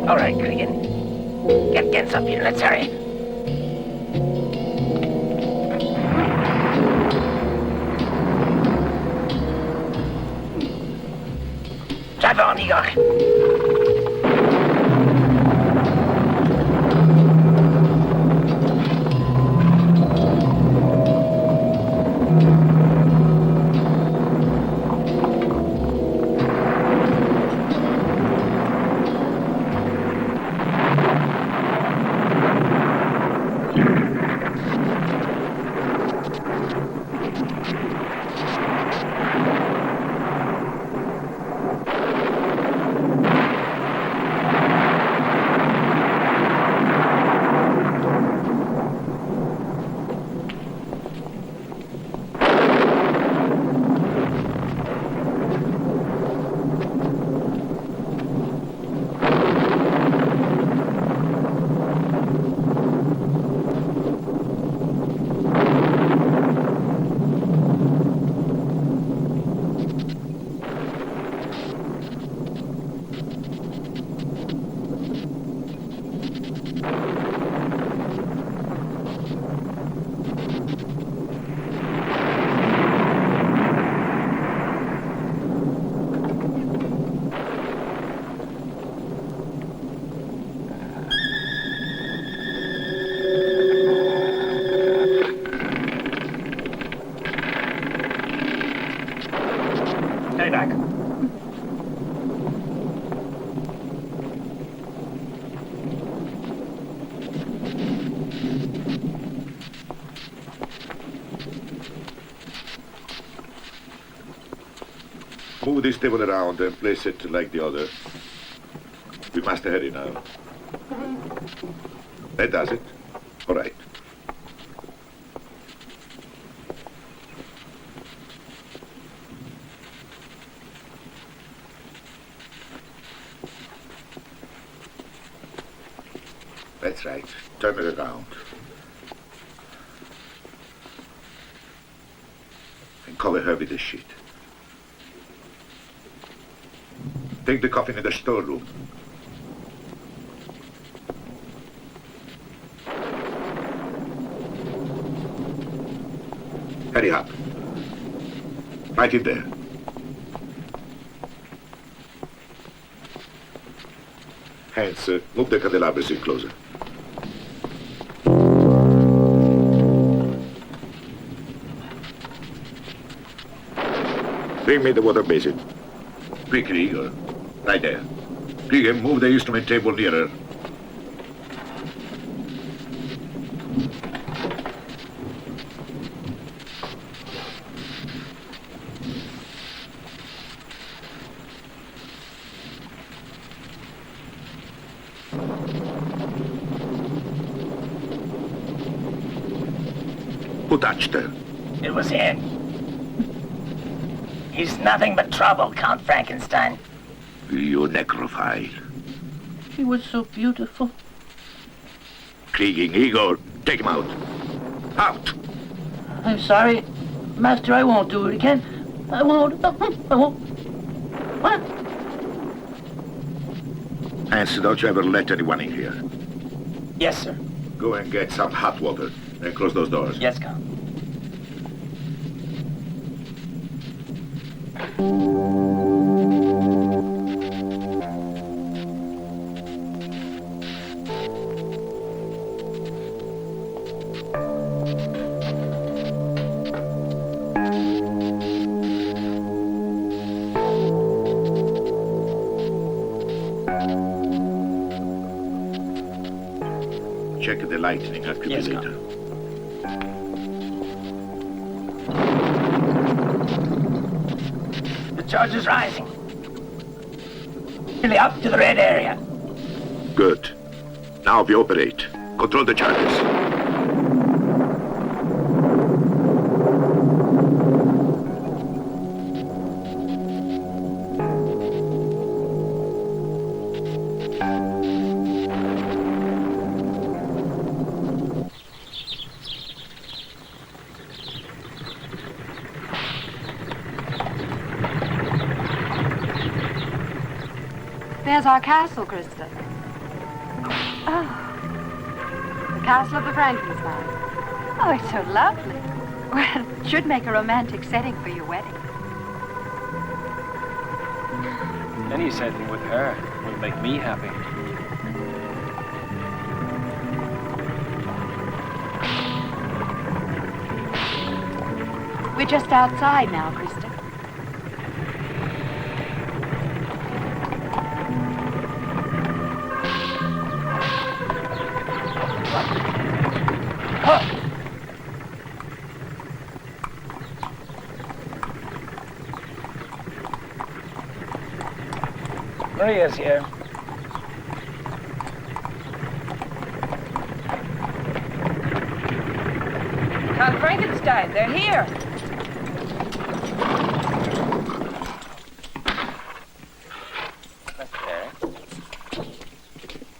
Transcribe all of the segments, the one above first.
All right, Cregan. Get something. Let's hurry. Drive on, Igor. Move this table around and place it like the other. We must hurry now. That does it. All right. That's right. Turn it around. And cover her with the sheet. Take the coffin in the storeroom. Hurry up. Right in there. Hands, move the candelabras in closer. Bring me the water basin. Quickly, Igor. Right there. Cregan, move the instrument table nearer. Who touched her? It was him. He's nothing but trouble, Count Frankenstein. You necrophile. She was so beautiful. Cregan, Igor, take him out. Out! I'm sorry, Master, I won't do it again. I won't. I won't. What? Hans, don't you ever let anyone in here. Yes, sir. Go and get some hot water and close those doors. Yes, Count. Check the lightning accumulator. The charge is rising. Nearly up to the red area. Good. Now we operate. Control the charges. There's our castle, Krista. Castle of the Frankenstein. Oh, it's so lovely. Well, it should make a romantic setting for your wedding. Any setting with her will make me happy. We're just outside now, Krista. Maria's here. Count Frankenstein, they're here.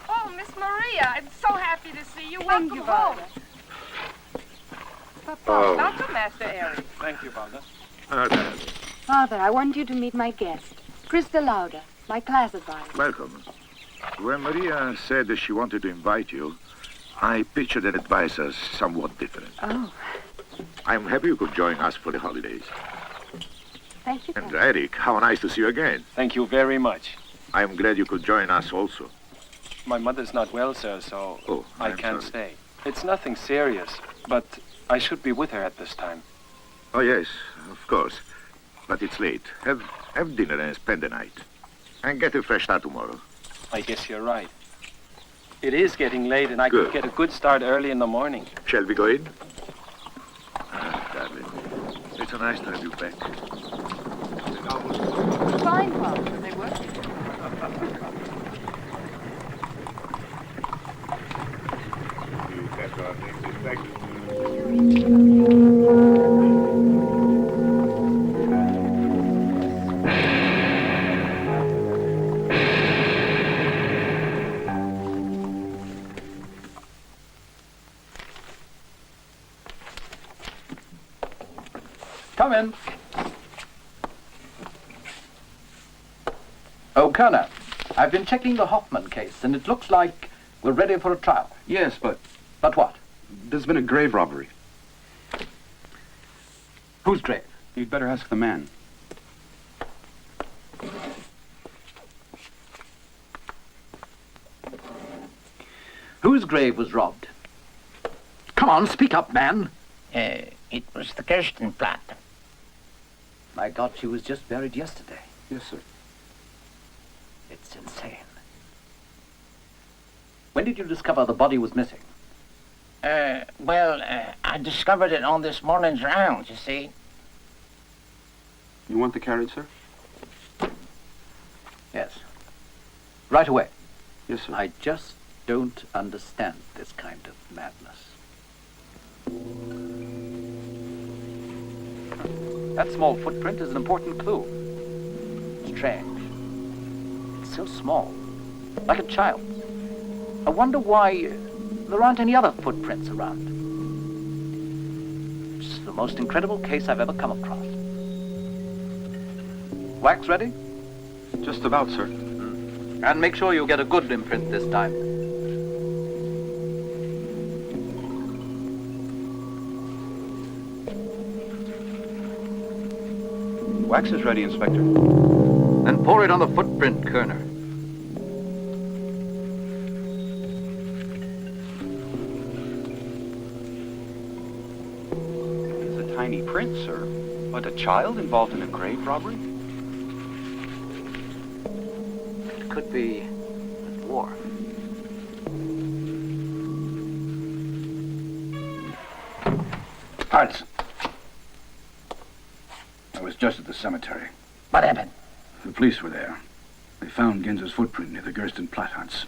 Oh, Miss Maria, I'm so happy to see you. Thank Welcome you, home. Father. Welcome, Master Eric. Thank you, Father. Father, I want you to meet my guest, Krista Lauder, my class advisor. Welcome. When Maria said that she wanted to invite you, I pictured that advice as somewhat different. Oh, I'm happy you could join us for the holidays. thank you, And Father. Eric, how nice to see you again. Thank you very much. I'm glad you could join us also. My mother's not well, sir, so Oh, I I'm can't sorry. stay. It's nothing serious, but I should be with her at this time. Oh, yes, of course. But it's late. Have dinner and spend the night. And get a fresh start tomorrow. I guess you're right. It is getting late, and I Good. could get a good start early in the morning. Shall we go in? Ah, darling. It's so nice to have you back. Fine, Father. They work. You catch our things back. Come in. Oh, Colonel, I've been checking the Hoffman case, and it looks like we're ready for a trial. Yes, but But what? there's been a grave robbery. Whose grave? You'd better ask the man. Whose grave was robbed? Come on, speak up, man. It was the Kirstenplat. I thought she was just buried yesterday. Yes, sir. It's insane. When did you discover the body was missing? I discovered it on this morning's rounds, you see. You want the carriage, sir? Yes. Right away. Yes, sir. I just don't understand this kind of madness. That small footprint is an important clue. Strange. It's so small. Like a child's. I wonder why there aren't any other footprints around. It's the most incredible case I've ever come across. Wax ready? Just about, sir. And make sure you get a good imprint this time. Wax is ready, Inspector. Then pour it on the footprint, Kerner. It's a tiny print, sir. But a child involved in a grave robbery? It could be a dwarf. Arts. I was just at the cemetery. What happened? The police were there. They found Ginzer's footprint near the Gerstenplatte huts.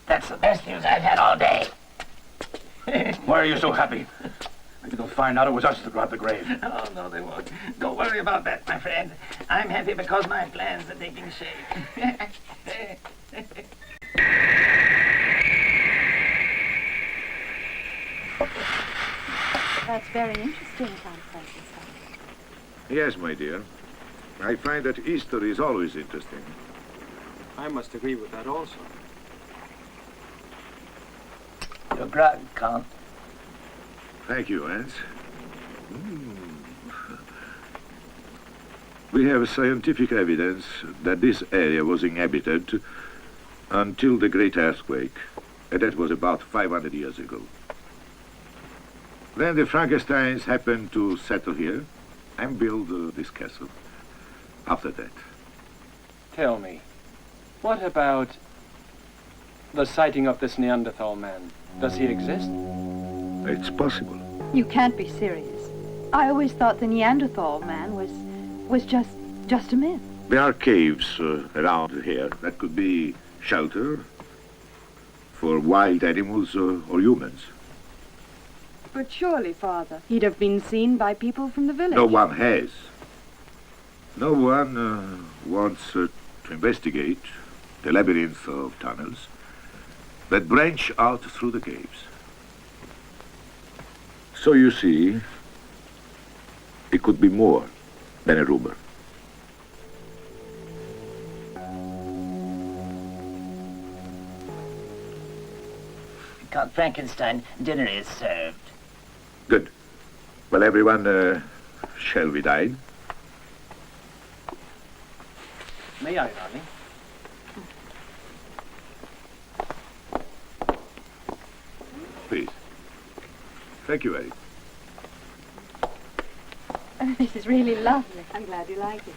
That's the best news I've had all day. Why are you so happy? Maybe they'll find out it was us that robbed the grave. Oh, no, they won't. Don't worry about that, my friend. I'm happy because my plans are taking shape. That's very interesting, Count Frankenstein. Yes, my dear. I find that Easter is always interesting. I must agree with that also. Your grog, Count. Thank you, Hans. We have scientific evidence that this area was inhabited until the Great Earthquake, and that was about 500 years ago. Then the Frankensteins happened to settle here and build this castle. After that. Tell me, what about the sighting of this Neanderthal man? Does he exist? It's possible. You can't be serious. I always thought the Neanderthal man was just a myth. There are caves around here that could be shelter for wild animals or humans. But surely, Father, he'd have been seen by people from the village. No one has. No one wants to investigate the labyrinth of tunnels that branch out through the caves. So you see, it could be more than a rumor. Count Frankenstein, dinner is served. Good. Well, everyone, shall we dine? May I, darling? Please. Thank you, Eddie. This is really lovely. I'm glad you like it.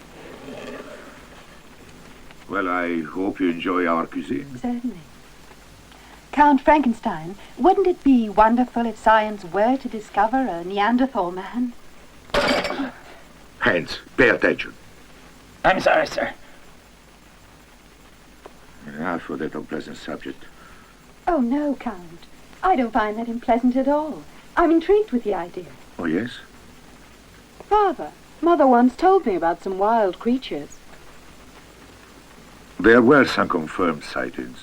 Well, I hope you enjoy our cuisine. Certainly. Count Frankenstein, wouldn't it be wonderful if science were to discover a Neanderthal man? Hans, pay attention. I'm sorry, sir. Enough for that unpleasant subject. Oh, no, Count. I don't find that unpleasant at all. I'm intrigued with the idea. Oh, yes? Father, Mother once told me about some wild creatures. There were some confirmed sightings.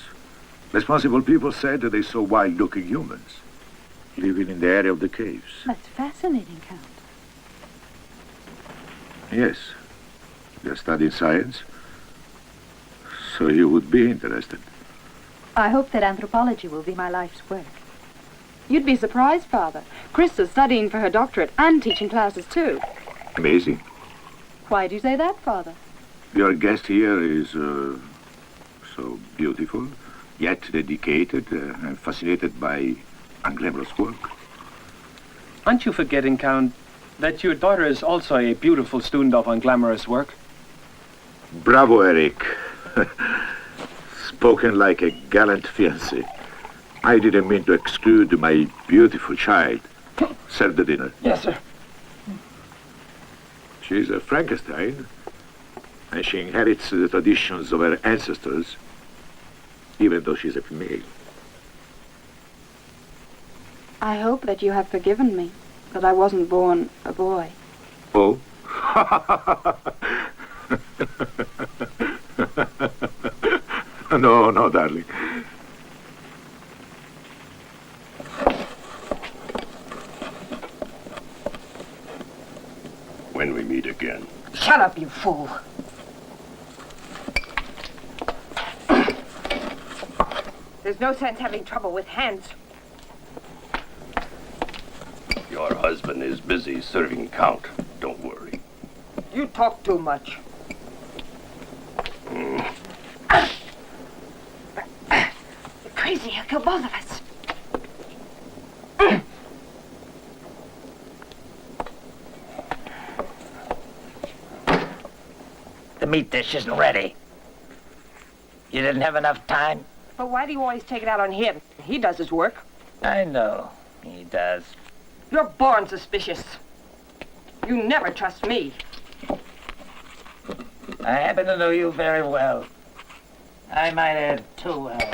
Responsible people said that they saw wild-looking humans living in the area of the caves. That's fascinating, Count. Yes. You're studying science, so you would be interested. I hope that anthropology will be my life's work. You'd be surprised, Father. Chris is studying for her doctorate and teaching classes too. Amazing. Why do you say that, Father? Your guest here is so beautiful, yet dedicated and fascinated by unglamorous work. Aren't you forgetting, Count, that your daughter is also a beautiful student of unglamorous work? Bravo, Eric. Spoken like a gallant fiancé. I didn't mean to exclude my beautiful child. Serve the dinner. Yes, sir. She's a Frankenstein, and she inherits the traditions of her ancestors, even though she's a female. I hope that you have forgiven me, that I wasn't born a boy. Oh? No, darling. When we meet again. Shut up, you fool. There's no sense having trouble with Hans. Your husband is busy serving Count. Don't worry. You talk too much. You're crazy. He'll kill both of us. The meat dish isn't ready. You didn't have enough time? But why do you always take it out on him? He does his work. I know. He does. You're born suspicious. You never trust me. I happen to know you very well. I might add too well.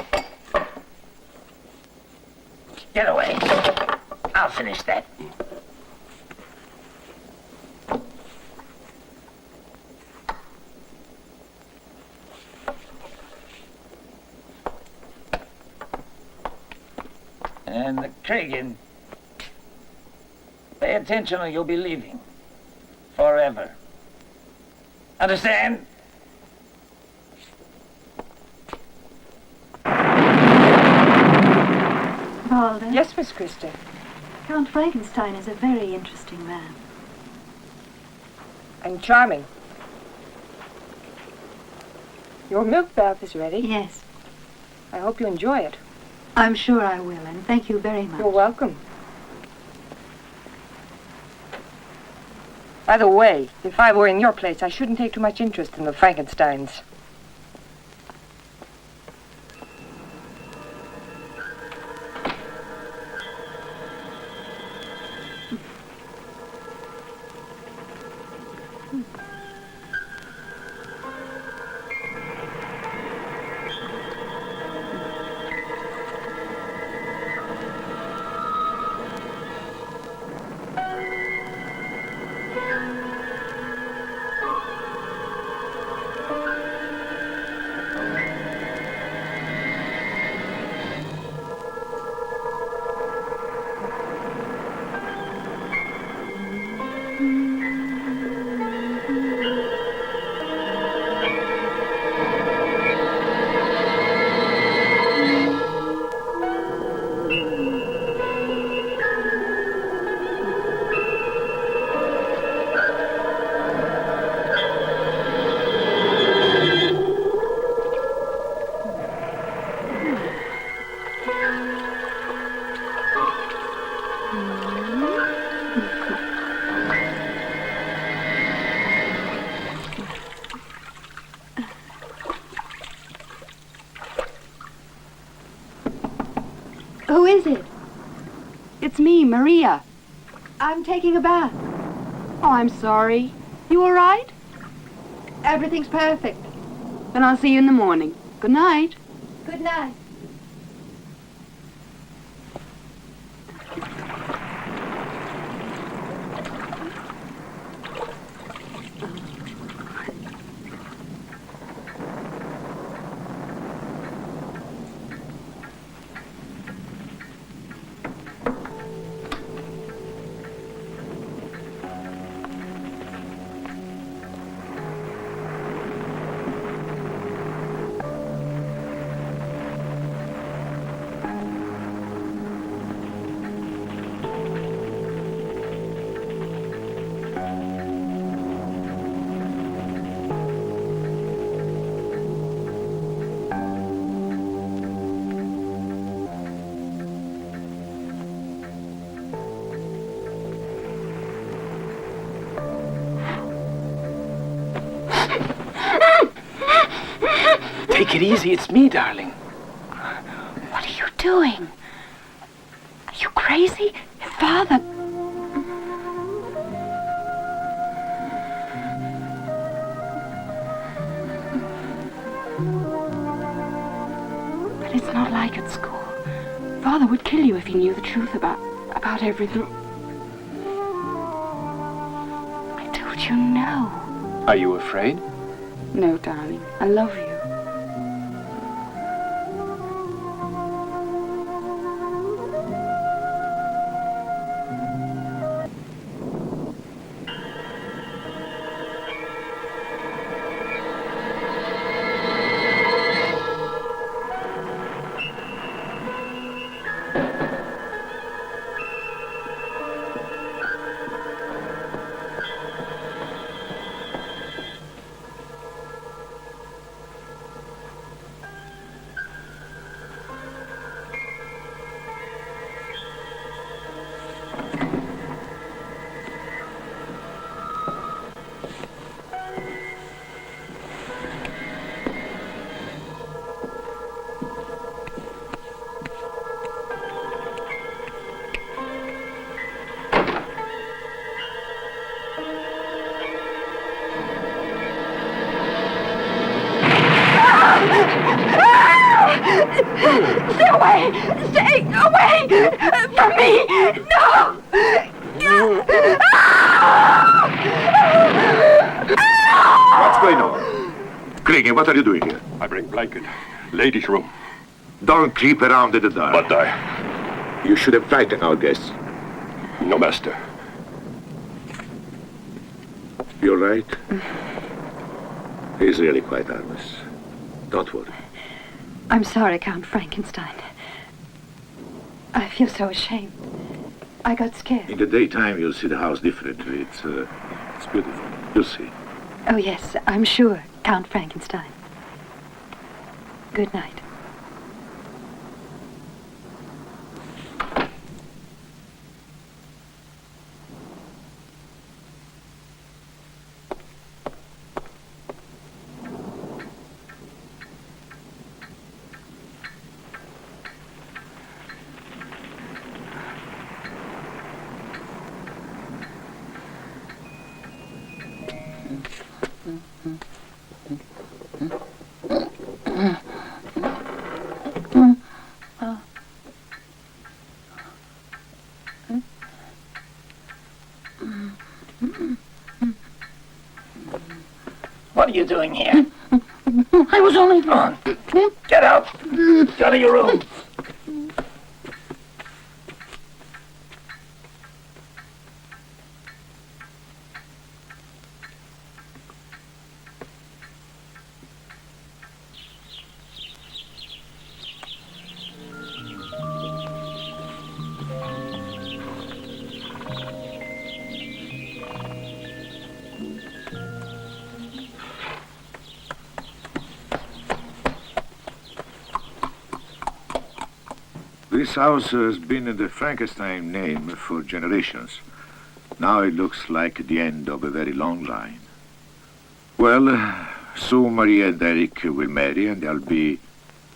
Get away. I'll finish that. And the Krigan, pay attention or you'll be leaving. Forever. Understand? Waldo. Yes, Miss Christie. Count Frankenstein is a very interesting man. And charming. Your milk bath is ready. Yes. I hope you enjoy it. I'm sure I will, and thank you very much. You're welcome. By the way, if I were in your place, I shouldn't take too much interest in the Frankensteins. Who is it? It's me, Maria. I'm taking a bath. Oh, I'm sorry. You all right? Everything's perfect. Then I'll see you in the morning. Good night. Good night. Take it easy, it's me, darling. What are you doing? Are you crazy? Father... But it's not like at school. Father would kill you if he knew the truth about everything. I told you no. Are you afraid? No, darling. I love you. Stay away! Stay away from me! No! What's going on? Greggy, what are you doing here? I bring blanket. Ladies' room. Don't creep around in the dark. But I... You should have frightened our guests. No, master. You're right. He's really quite harmless. Don't worry. I'm sorry, Count Frankenstein. I feel so ashamed. I got scared. In the daytime, you'll see the house differently. It's beautiful. You'll see. Oh, yes, I'm sure, Count Frankenstein. Good night. What are you doing here? I was only... Come on. Get out. Go to your room. This house has been in the Frankenstein name for generations. Now it looks like the end of a very long line. Well, soon Maria and Eric will marry and there'll be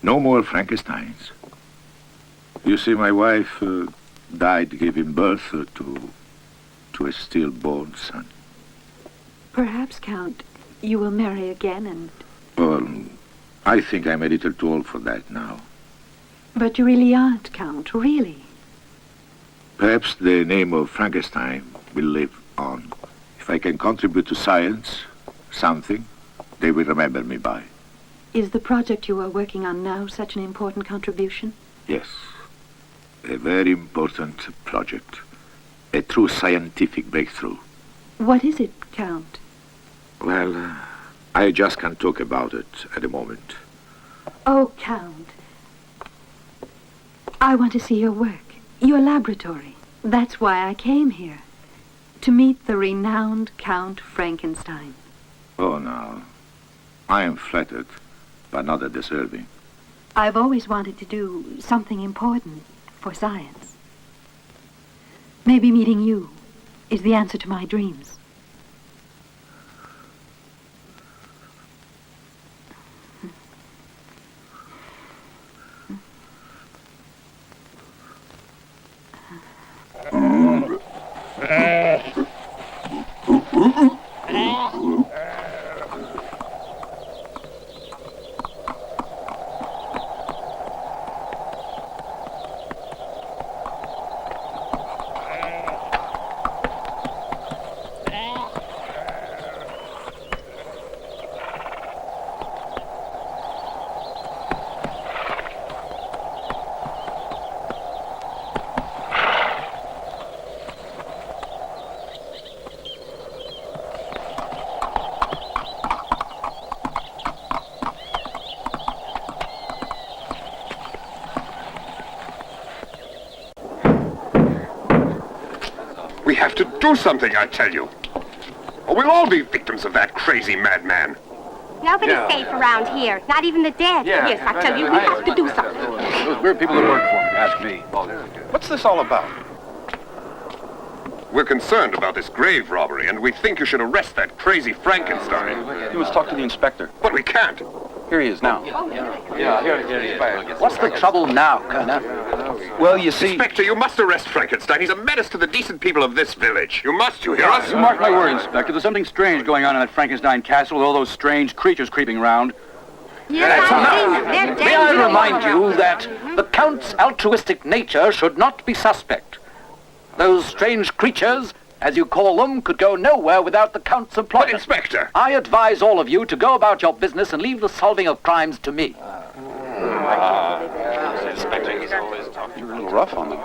no more Frankensteins. You see, my wife died giving birth to a stillborn son. Perhaps, Count, you will marry again and... Well, I think I'm a little too old for that now. But you really aren't, Count, really. Perhaps the name of Frankenstein will live on. If I can contribute to science, something, they will remember me by. Is the project you are working on now such an important contribution? Yes. A very important project. A true scientific breakthrough. What is it, Count? Well, I just can't talk about it at the moment. Oh, Count. I want to see your work, your laboratory. That's why I came here. To meet the renowned Count Frankenstein. Oh, no. I am flattered, but not that deserving. I've always wanted to do something important for science. Maybe meeting you is the answer to my dreams. We have to do something, I tell you. Or we'll all be victims of that crazy madman. Nobody's safe around here, not even the dead. Yes, I tell you, we have to do something. Those weird people that work for me, ask me. What's this all about? We're concerned about this grave robbery, and we think you should arrest that crazy Frankenstein. You must talk to the inspector. But we can't. Here he is now. Yeah, here he is. What's the trouble now, Colonel? Well, you see... Inspector, you must arrest Frankenstein. He's a menace to the decent people of this village. You must, you hear us? You mark my word, Inspector. There's something strange going on in that Frankenstein castle with all those strange creatures creeping around. Yes, they're May I remind you that the Count's altruistic nature should not be suspect. Those strange creatures, as you call them, could go nowhere without the Count's employment. But, Inspector! I advise all of you to go about your business and leave the solving of crimes to me. You're a little rough on them.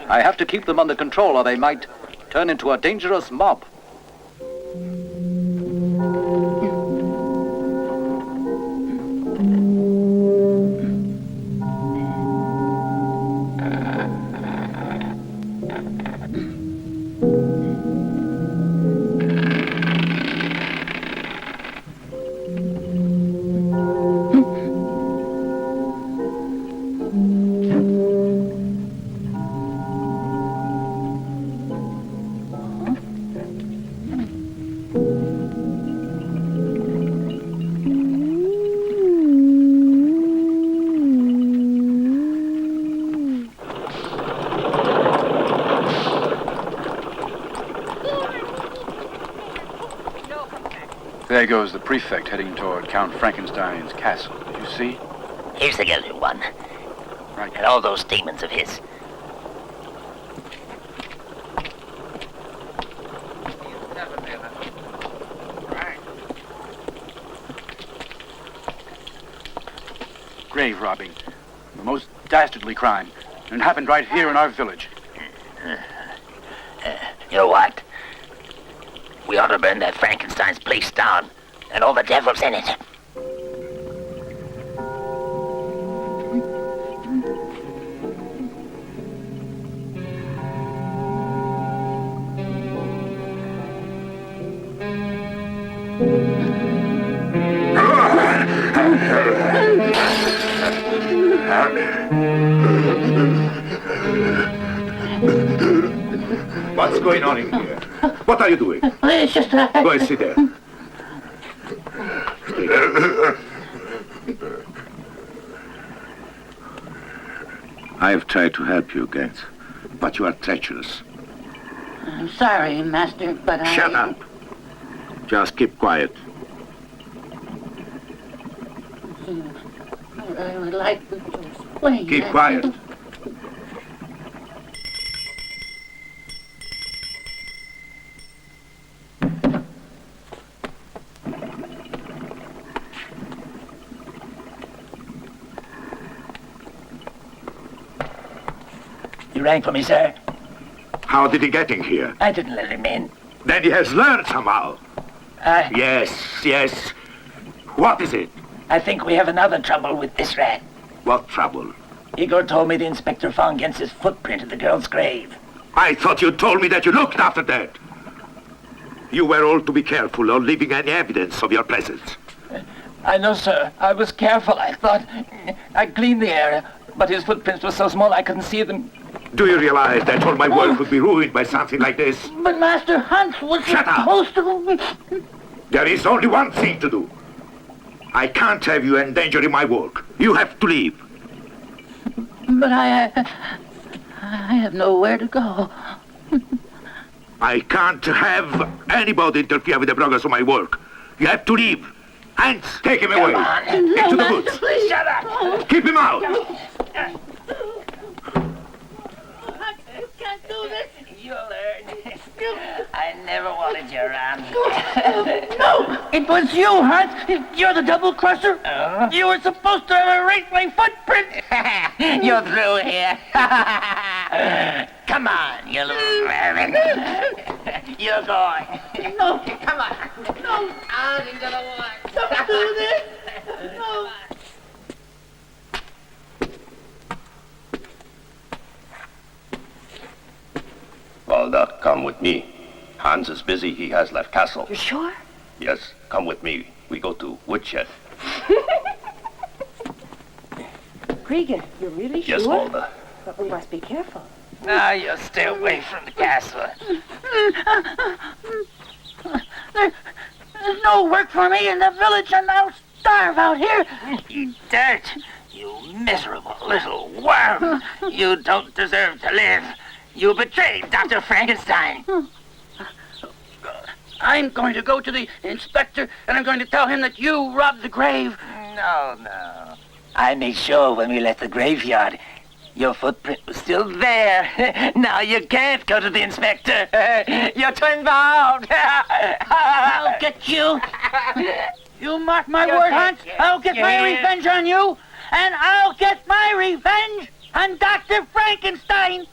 I have to keep them under control or they might turn into a dangerous mob. There goes the prefect heading toward Count Frankenstein's castle. Did you see? Here's the other one. Right. And all those demons of his. Grave robbing. The most dastardly crime. And it happened right here in our village. You know what? We ought to burn that Frankenstein's place down. And all the devils in it. What's going on in here? What are you doing? It's just Go and sit there. I have tried to help you, Gens, but you are treacherous. I'm sorry, Master, but I... Shut up. Just keep quiet. I would like to explain. Keep quiet. You rang for me, sir? How did he get in here? I didn't let him in. Then he has learned somehow. Yes. What is it? I think we have another trouble with this rat. What trouble? Igor told me the inspector found Gens's footprint at the girl's grave. I thought you told me that you looked after that. You were all to be careful of leaving any evidence of your presence. I know, sir. I was careful. I thought... I cleaned the area, but his footprints were so small I couldn't see them. Do you realize that all my work would be ruined by something like this? But Master Hunt was supposed to... There is only one thing to do. I can't have you endangering my work. You have to leave. But I have nowhere to go. I can't have anybody interfere with the progress of my work. You have to leave. Hans, take him away. Into the woods. Please shut up. Keep him out. You can't do this. You'll learn. I never wanted you around. No, it was you, Hunt. You're the double crusher. You were supposed to have erased my footprint. You're through here. Come on, you little rabbit. You're going. No, come on. No, out into the woods. Don't do this. No. Walda, come with me. Hans is busy. He has left castle. You sure? Yes, come with me. We go to woodshed. Cregan, you're really sure? Yes, Walda. But we must be careful. Now you stay away from the castle. There's no work for me in the village, and I'll starve out here. Eat dirt, you miserable little worm. You don't deserve to live. You betrayed Dr. Frankenstein. I'm going to go to the inspector, and I'm going to tell him that you robbed the grave. No. I made sure when we left the graveyard, your footprint was still there. Now you can't go to the inspector. You're twin bound. I'll get you. You mark my word, Hans. I'll get my revenge on you, and I'll get my revenge on Dr. Frankenstein.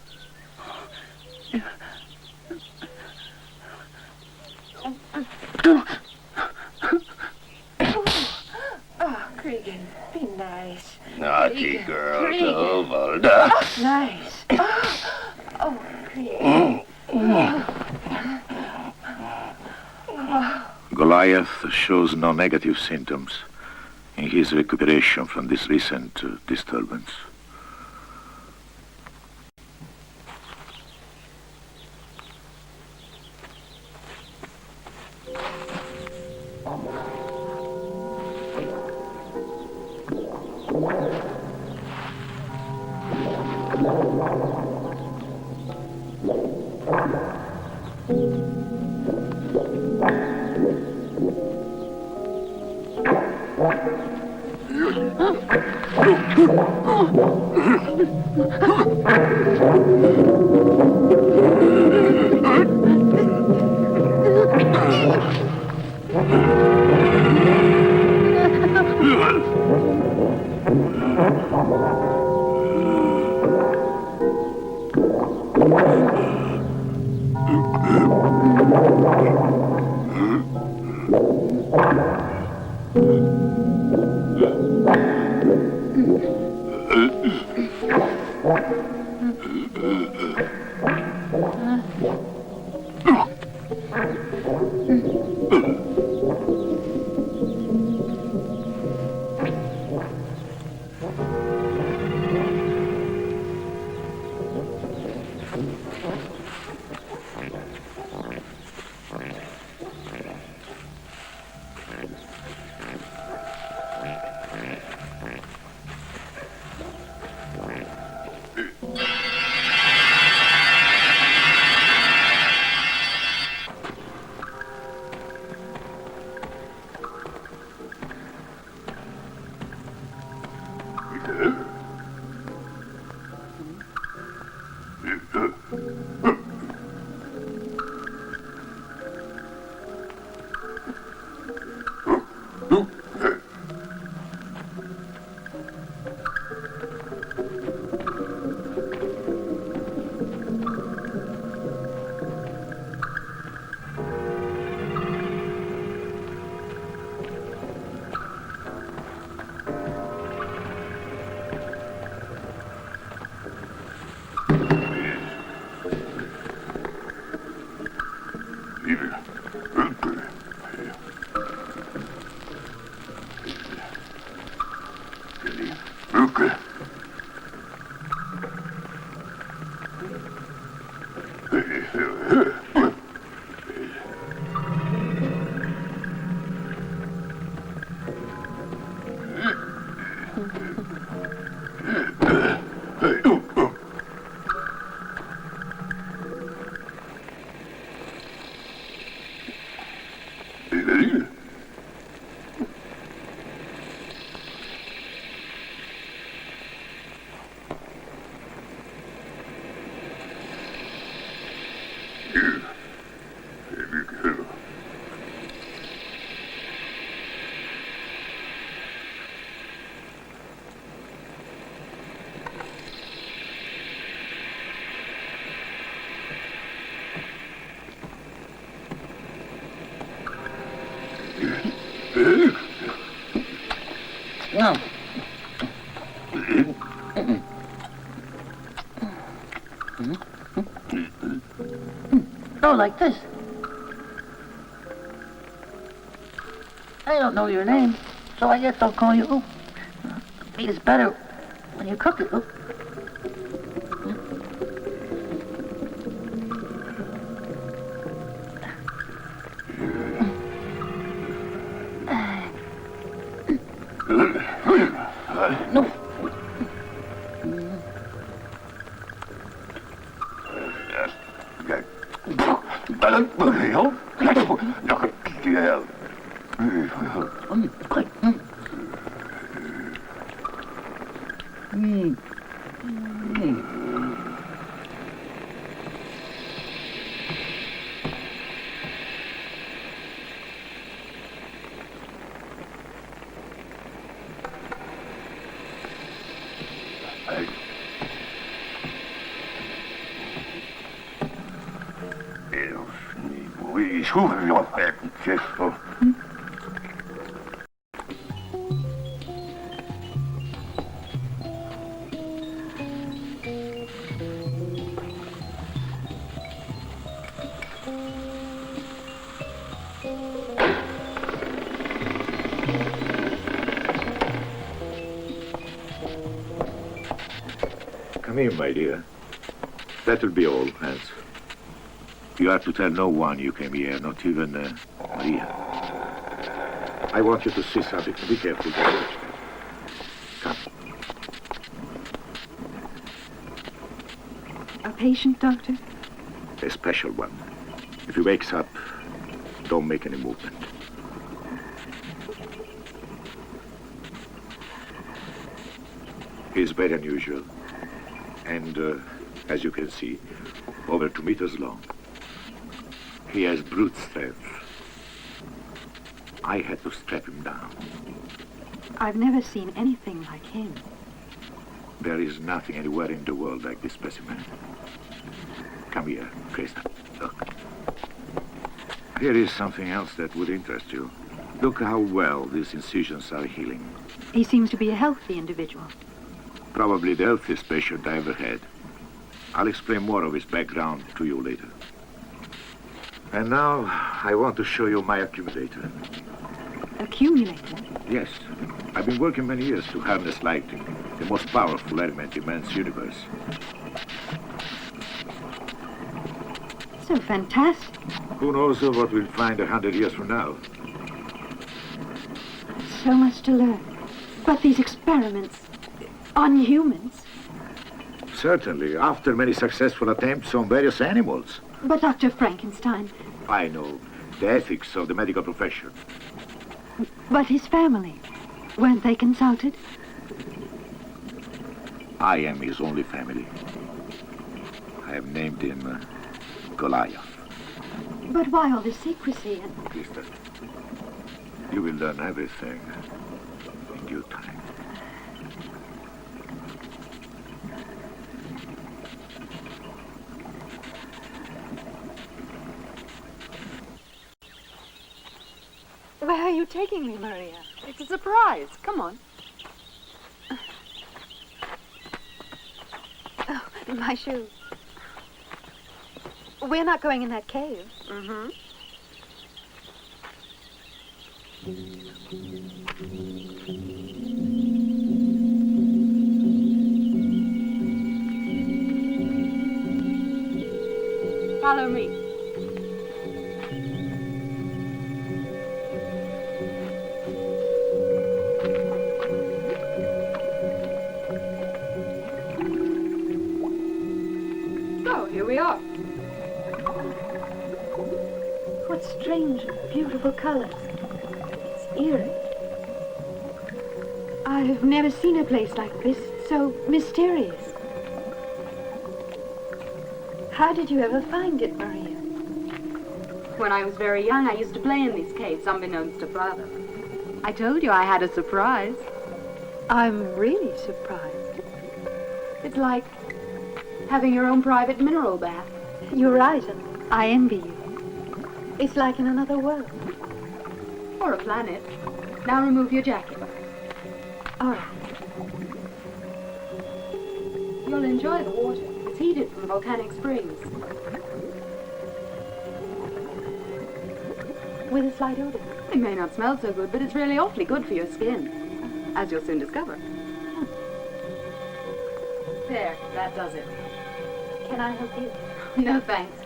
Oh, Cregan, be nice. Naughty Cregan, girl, Cregan. so Walda. Nice. Oh, Cregan. Goliath shows no negative symptoms in his recuperation from this recent disturbance. No. Oh, like this. I don't know your name, so I guess I'll call you Oop. Meat is better when you cook it, Oop. No. Come here, my dear. That'll be all, Hans. You are to tell no one you came here, not even Maria. I want you to see something. Be careful, George. Come. A patient, Doctor? A special one. If he wakes up, don't make any movement. He's very unusual. And, as you can see, over 2 meters long. He has brute strength. I had to strap him down. I've never seen anything like him. There is nothing anywhere in the world like this specimen. Come here, Krista. Look. Here is something else that would interest you. Look how well these incisions are healing. He seems to be a healthy individual. Probably the healthiest patient I ever had. I'll explain more of his background to you later. And now, I want to show you my accumulator. Accumulator? Yes. I've been working many years to harness lighting, the most powerful element in man's universe. So fantastic. Who knows what we'll find 100 years from now? So much to learn. But these experiments on humans. Certainly, after many successful attempts on various animals. But Dr. Frankenstein... I know. The ethics of the medical profession. But his family, weren't they consulted? I am his only family. I have named him Goliath. But why all the secrecy and... Krista, you will learn everything in due time. Where are you taking me, Maria? It's a surprise. Come on. Oh, my shoe. We're not going in that cave. Mm-hmm. Follow me. So, here we are. What strange, beautiful colors. It's eerie. I've never seen a place like this, so mysterious. How did you ever find it, Maria? When I was very young, I used to play in these caves, unbeknownst to Father. I told you I had a surprise. I'm really surprised. It's like having your own private mineral bath. You're right, and I envy you. It's like in another world. Or a planet. Now remove your jacket. All right. You'll enjoy the water. It's heated from volcanic springs. With a slight odor. It may not smell so good, but it's really awfully good for your skin, as you'll soon discover. There, that does it. Can I help you? No, thanks.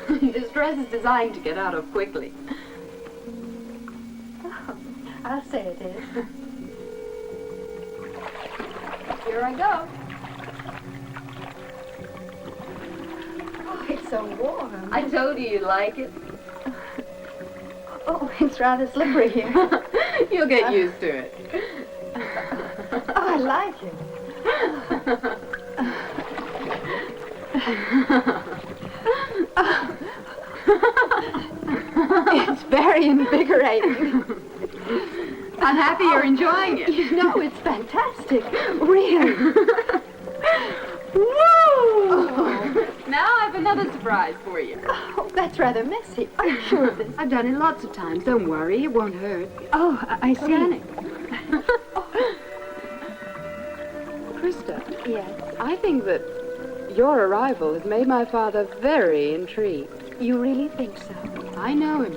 This dress is designed to get out of quickly. Oh, I'll say it is. Here I go. Oh, it's so warm. I told you you'd like it. Oh, it's rather slippery here. You'll get used to it. Oh, I like it. It's very invigorating. I'm happy you're enjoying it. You know, it's fantastic. Really. Woo! Oh. Now I have another surprise for you. Oh, that's rather messy. Are you sure of this? I've done it lots of times. Don't worry, it won't hurt. Oh, I see. Organic. Krista. Yes? I think that your arrival has made my father very intrigued. You really think so? I know him.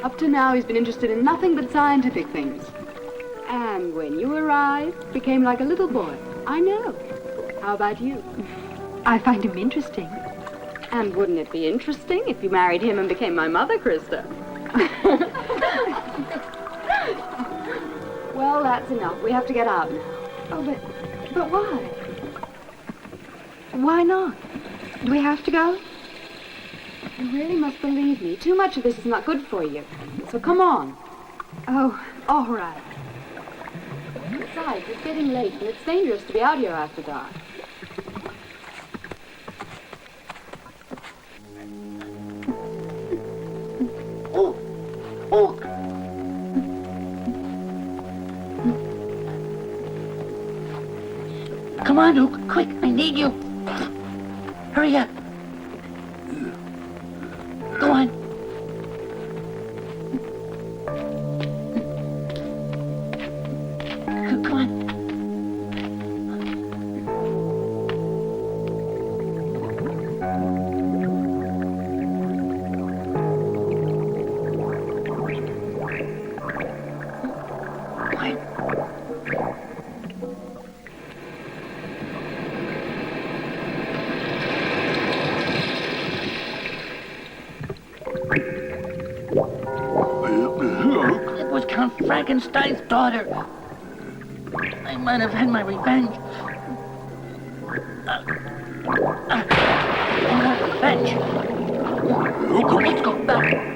Up to now, he's been interested in nothing but scientific things. And when you arrived, became like a little boy. I know. How about you? I find him interesting. And wouldn't it be interesting if you married him and became my mother, Krista? Well, that's enough. We have to get out now. Oh, but why? Why not? Do we have to go? You really must believe me. Too much of this is not good for you. So come on. Oh, all right. Besides, it's getting late and it's dangerous to be out here after dark. Come on, Luke, quick, I need you. Hurry up. Go on. Come on. It was Count Frankenstein's daughter. I might have had my revenge. Fetch. Let's go back.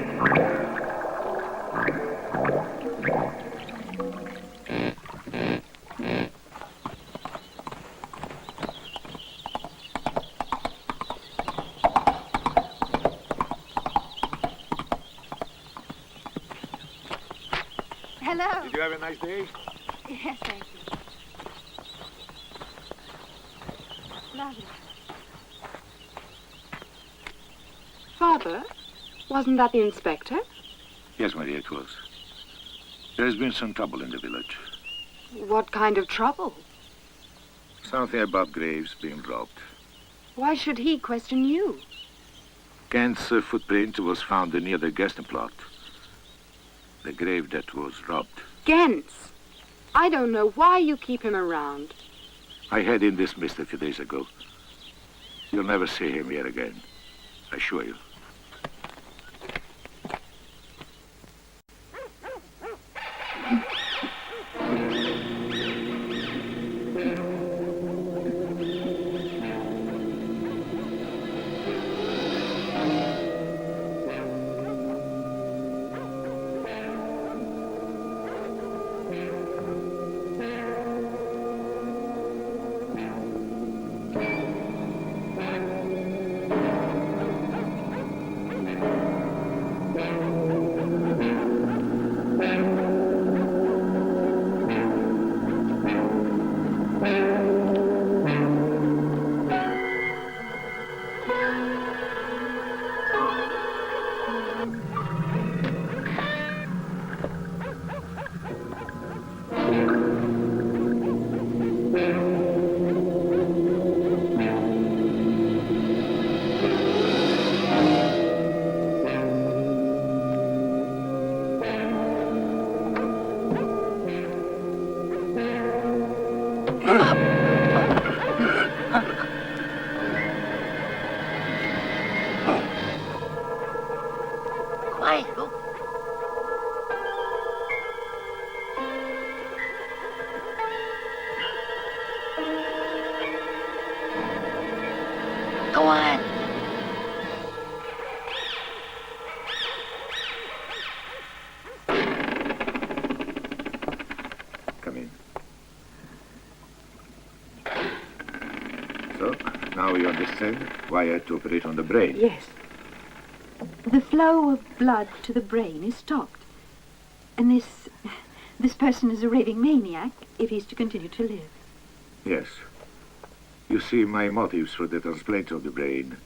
Hello. Did you have a nice day? Yes, thank you. Lovely. Father, wasn't that the inspector? Yes, Maria, it was. There's been some trouble in the village. What kind of trouble? Something about graves being robbed. Why should he question you? Kent's footprint was found near the guest plot. The grave that was robbed. Gens. I don't know why you keep him around. I had him dismissed a few days ago. You'll never see him here again. I assure you. Go on. Come in. So, now you understand why I had to operate on the brain? Yes. The flow of blood to the brain is stopped. And this person is a raving maniac if he's to continue to live. Yes. You see, my motives for the transplant of the brain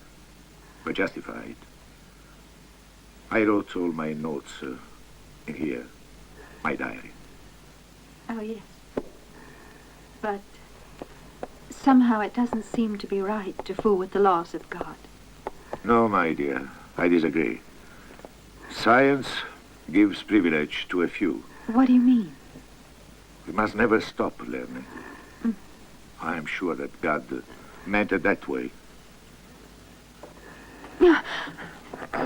were justified. I wrote all my notes in here, my diary. Oh, yes. But somehow it doesn't seem to be right to fool with the laws of God. No, my dear, I disagree. Science gives privilege to a few. What do you mean? We must never stop learning. I am sure that God meant it that way.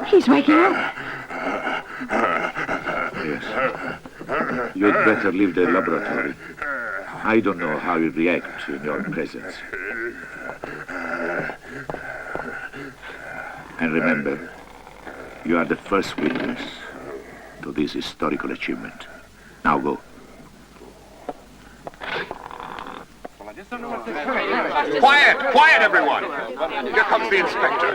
He's waking up. Yes. You'd better leave the laboratory. I don't know how he'll react in your presence. And remember, you are the first witness to this historical achievement. Now go. Quiet! Quiet, everyone! Here comes the inspector.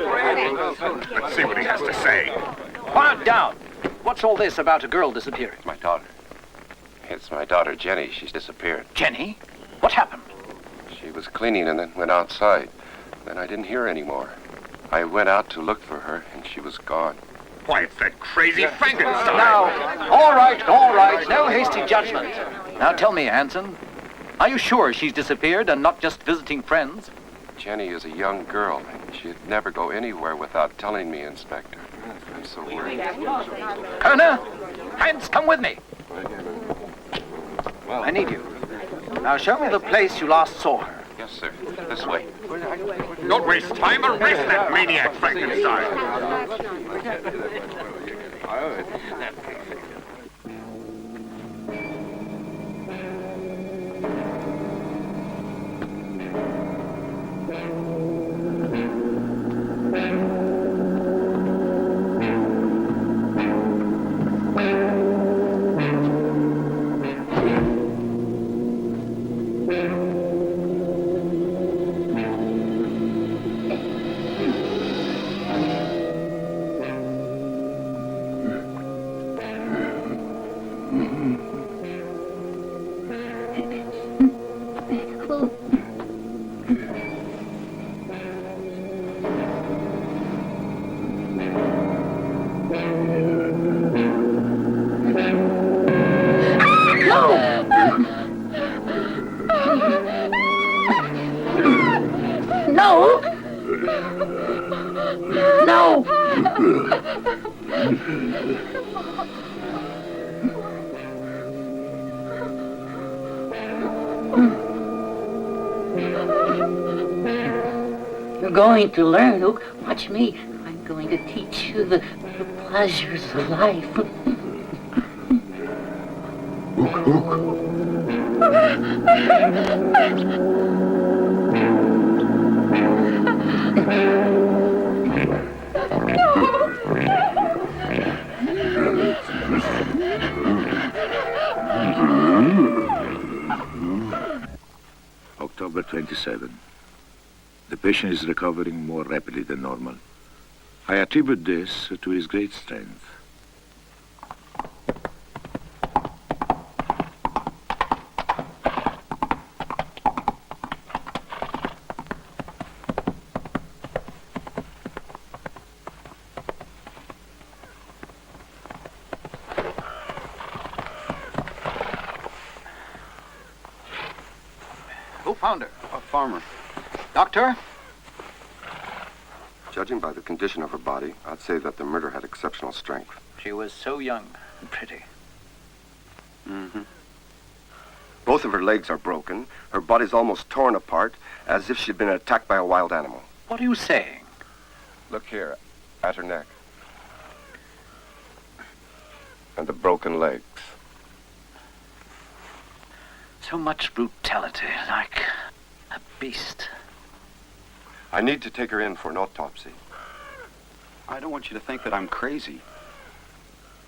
Let's see what he has to say. Quiet down. What's all this about a girl disappearing? My daughter. It's my daughter, Jenny. She's disappeared. Jenny? What happened? She was cleaning and then went outside. Then I didn't hear her anymore. I went out to look for her, and she was gone. Why, it's that crazy Frankenstein! Now, all right. No hasty judgment. Now tell me, Hanson, are you sure she's disappeared and not just visiting friends? Jenny is a young girl. She'd never go anywhere without telling me, Inspector. I'm so worried. Kerner, Hans, come with me. I need you. Now show me the place you last saw her. Yes, sir. This way. Don't waste time. Arrest that maniac Frankenstein. You're going to learn, Oak. Watch me. I'm going to teach you the pleasures of life. October 27. The patient is recovering more rapidly than normal. I attribute this to his great strength. Who found her? A farmer. Doctor? Judging by the condition of her body, I'd say that the murder had exceptional strength. She was so young and pretty. Mm-hmm. Both of her legs are broken. Her body's almost torn apart, as if she'd been attacked by a wild animal. What are you saying? Look here, at her neck. And the broken legs. So much brutality, like a beast. I need to take her in for an autopsy. I don't want you to think that I'm crazy.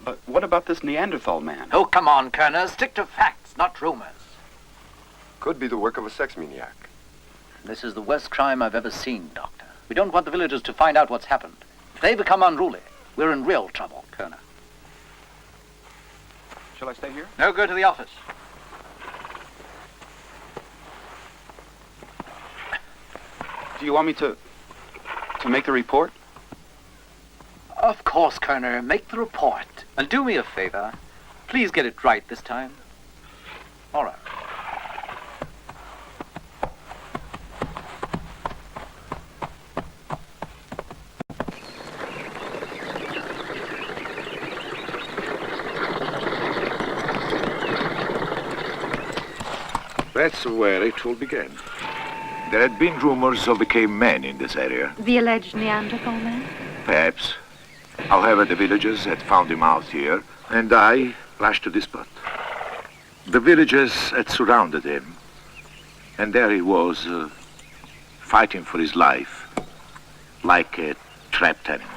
But what about this Neanderthal man? Oh, come on, Kerner. Stick to facts, not rumors. Could be the work of a sex maniac. This is the worst crime I've ever seen, Doctor. We don't want the villagers to find out what's happened. If they become unruly, we're in real trouble, Kerner. Shall I stay here? No, go to the office. Do you want me to make the report? Of course, Kerner. Make the report. And do me a favor. Please get it right this time. All right. That's where it all began. There had been rumors of a caveman in this area. The alleged Neanderthal man? Perhaps. However, the villagers had found him out here, and I rushed to the spot. The villagers had surrounded him, and there he was, fighting for his life, like a trapped animal.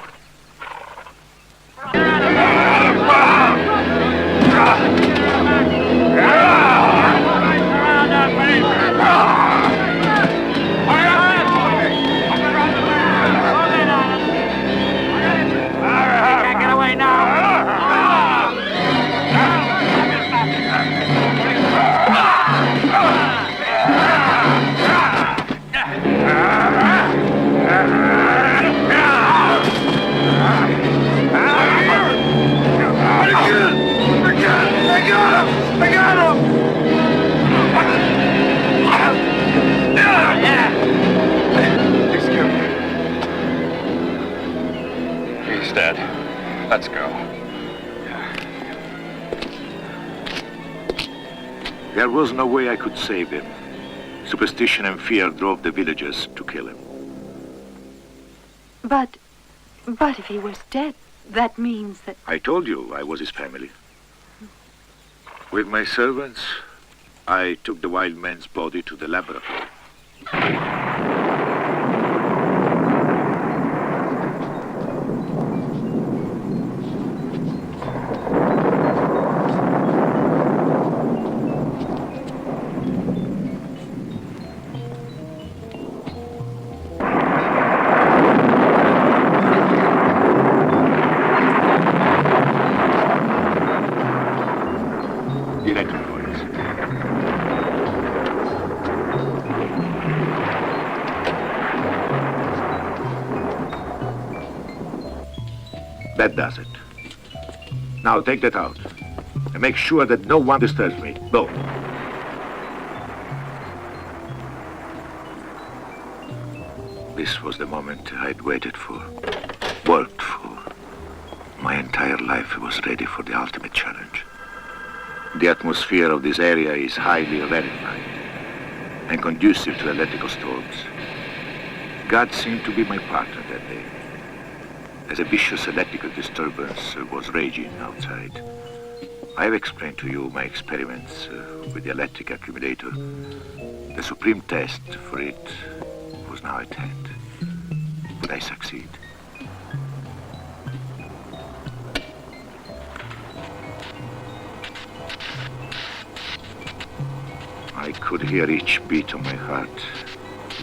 There was no way I could save him. Superstition and fear drove the villagers to kill him. But if he was dead, that means that... I told you I was his family. With my servants, I took the wild man's body to the laboratory. That does it. Now take that out. And make sure that no one disturbs me. Go. This was the moment I'd waited for, worked for. My entire life was ready for the ultimate challenge. The atmosphere of this area is highly rarefied and conducive to electrical storms. God seemed to be my partner that day, as a vicious electrical disturbance was raging outside. I have explained to you my experiments with the electric accumulator. The supreme test for it was now at hand. Would I succeed? I could hear each beat of my heart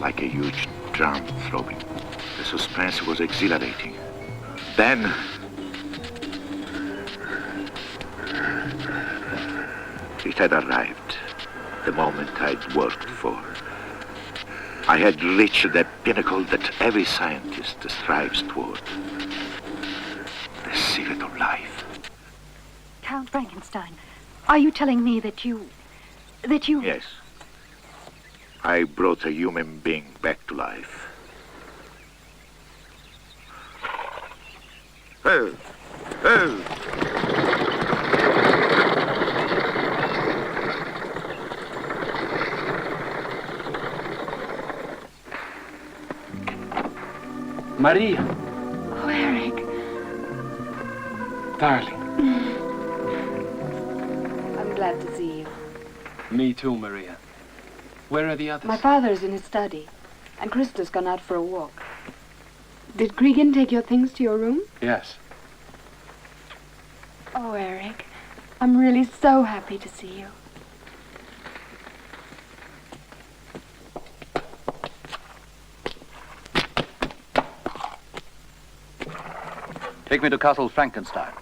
like a huge drum throbbing. The suspense was exhilarating. Then, it had arrived, the moment I'd worked for. I had reached the pinnacle that every scientist strives toward. The secret of life. Count Frankenstein, are you telling me that you... Yes. I brought a human being back to life. Oh! Oh! Maria. Oh, Eric. Darling. I'm glad to see you. Me too, Maria. Where are the others? My father's in his study, and Krista's gone out for a walk. Did Cregan take your things to your room? Yes. Oh, Eric, I'm really so happy to see you. Take me to Castle Frankenstein.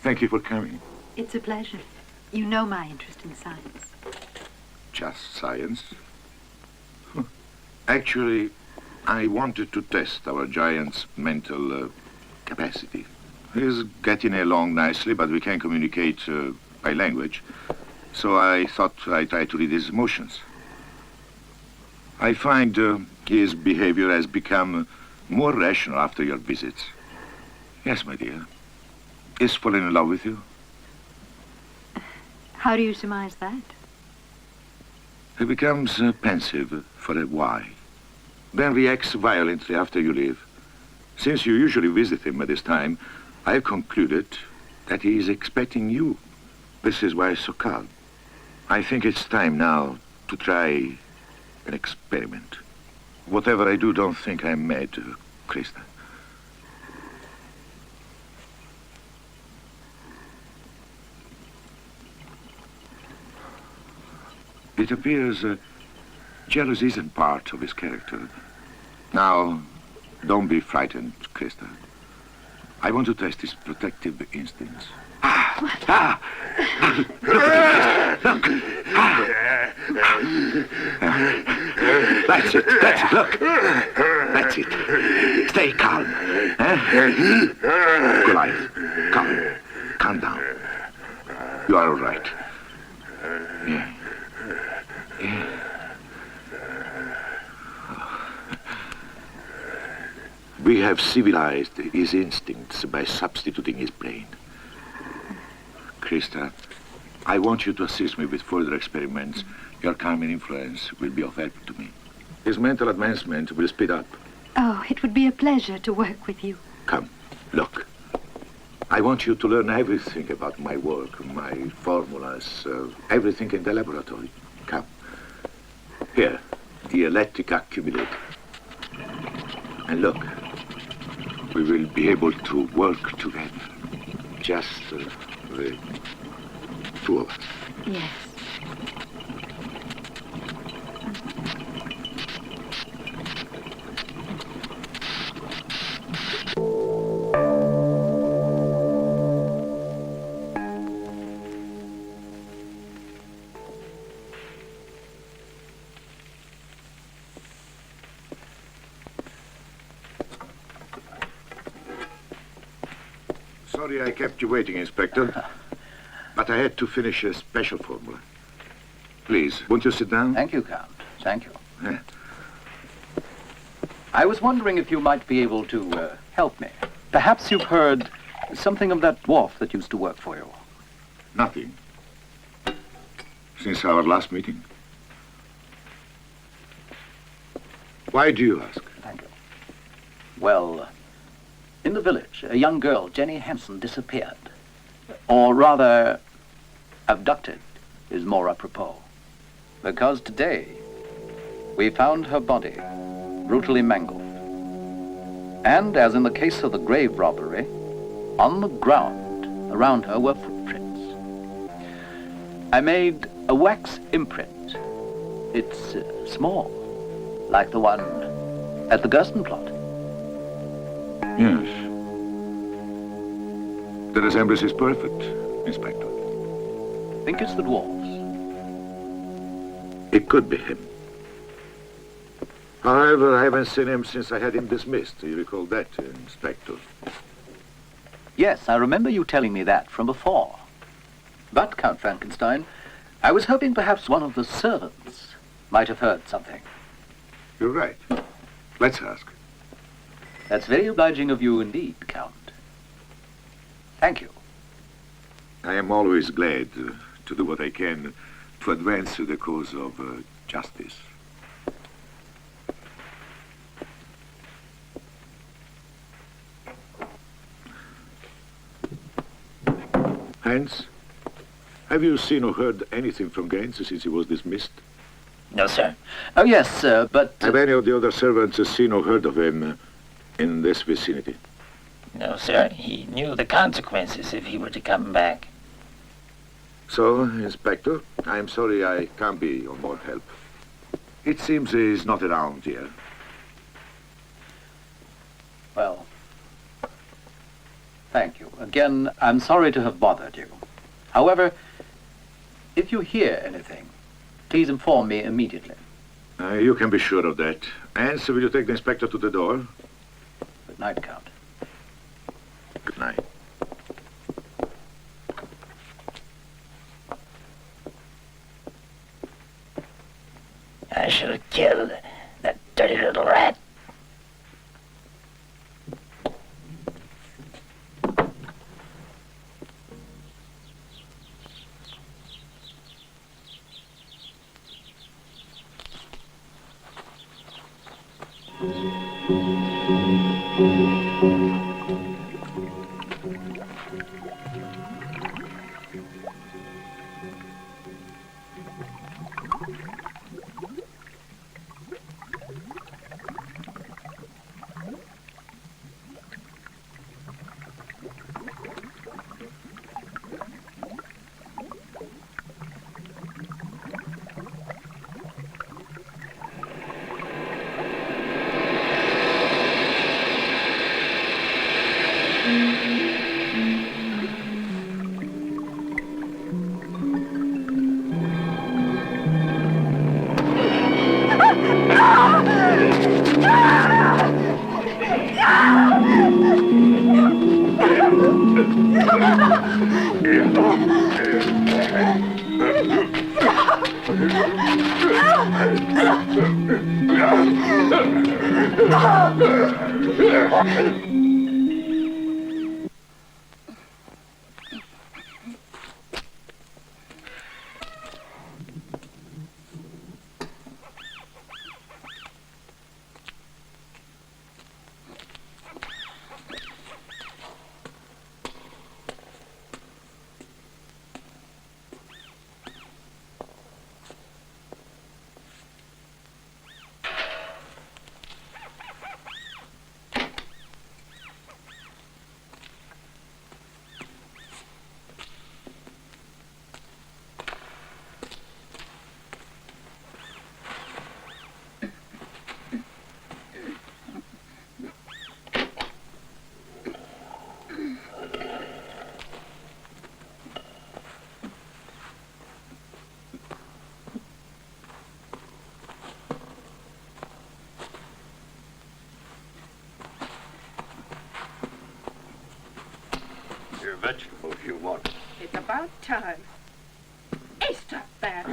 Thank you for coming. It's a pleasure. You know my interest in science. Just science? Actually, I wanted to test our giant's mental capacity. He's getting along nicely, but we can't communicate by language. So I thought I'd try to read his emotions. I find his behavior has become more rational after your visits. Yes, my dear. He's fallen in love with you. How do you surmise that? He becomes pensive for a while, then reacts violently after you leave. Since you usually visit him at this time, I've concluded that he is expecting you. This is why he's so calm. I think it's time now to try an experiment. Whatever I do, don't think I'm mad, Krista. It appears jealousy isn't part of his character. Now, don't be frightened, Krista. I want to test his protective instincts. Ah! Ah! Look! That's it, look! That's it. Stay calm. Goliath, calm down. You are all right. Yeah. We have civilized his instincts by substituting his brain. Krista, I want you to assist me with further experiments. Your calming influence will be of help to me. His mental advancement will speed up. Oh, it would be a pleasure to work with you. Come, look. I want you to learn everything about my work, my formulas, everything in the laboratory. Come. Here, the electric accumulator. And look, we will be able to work together. Just the two of us. Yes. Sorry I kept you waiting, Inspector. But I had to finish a special formula. Please, won't you sit down? Thank you, Count. Thank you. Yeah. I was wondering if you might be able to help me. Perhaps you've heard something of that dwarf that used to work for you. Nothing. Since our last meeting. Why do you ask? Thank you. Well, in the village, a young girl, Jenny Hansen, disappeared. Or rather, abducted is more apropos. Because today, we found her body brutally mangled. And, as in the case of the grave robbery, on the ground around her were footprints. I made a wax imprint. It's small, like the one at the Gersten plot. Yes. The resemblance is perfect, Inspector. Think it's the dwarves? It could be him. However, I haven't seen him since I had him dismissed. You recall that, Inspector? Yes, I remember you telling me that from before. But, Count Frankenstein, I was hoping perhaps one of the servants might have heard something. You're right. Let's ask. That's very obliging of you indeed, Count. Thank you. I am always glad to do what I can to advance the cause of justice. Hans, have you seen or heard anything from Gaines since he was dismissed? No, sir. Oh, yes, sir, but... Have any of the other servants seen or heard of him in this vicinity? No, sir. He knew the consequences if he were to come back. So, Inspector, I'm sorry I can't be of more help. It seems he's not around here. Well, thank you. Again, I'm sorry to have bothered you. However, if you hear anything, please inform me immediately. You can be sure of that. And so will you take the inspector to the door? Good night, Count. Good night. I should have killed that dirty little rat. Vegetables you want. It's about time. Hey, stop that.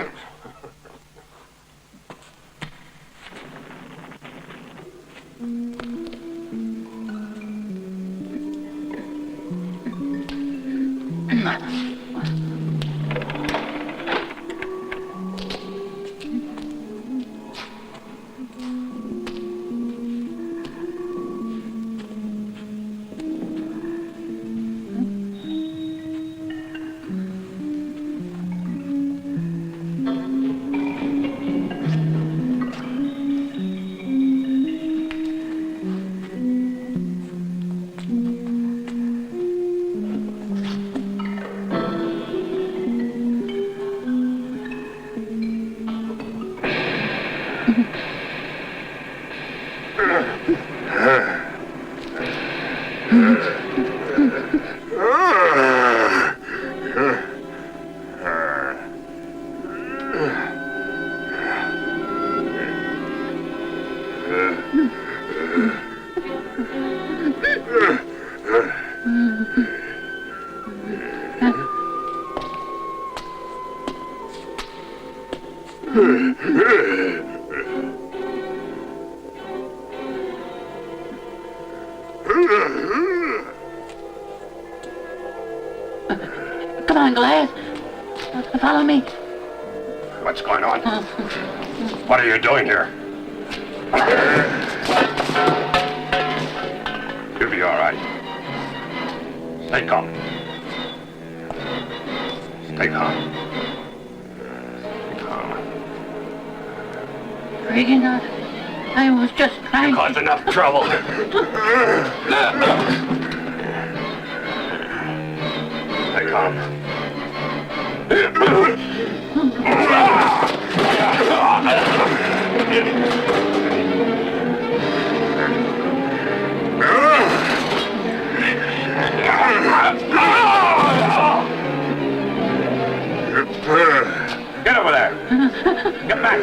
Come on, Glass. Follow me. What's going on? What are you doing here? You'll be all right. Stay calm. Stay calm. Stay calm. Regan, I was just trying. You caused enough trouble. Stay calm. Get over there. Get back.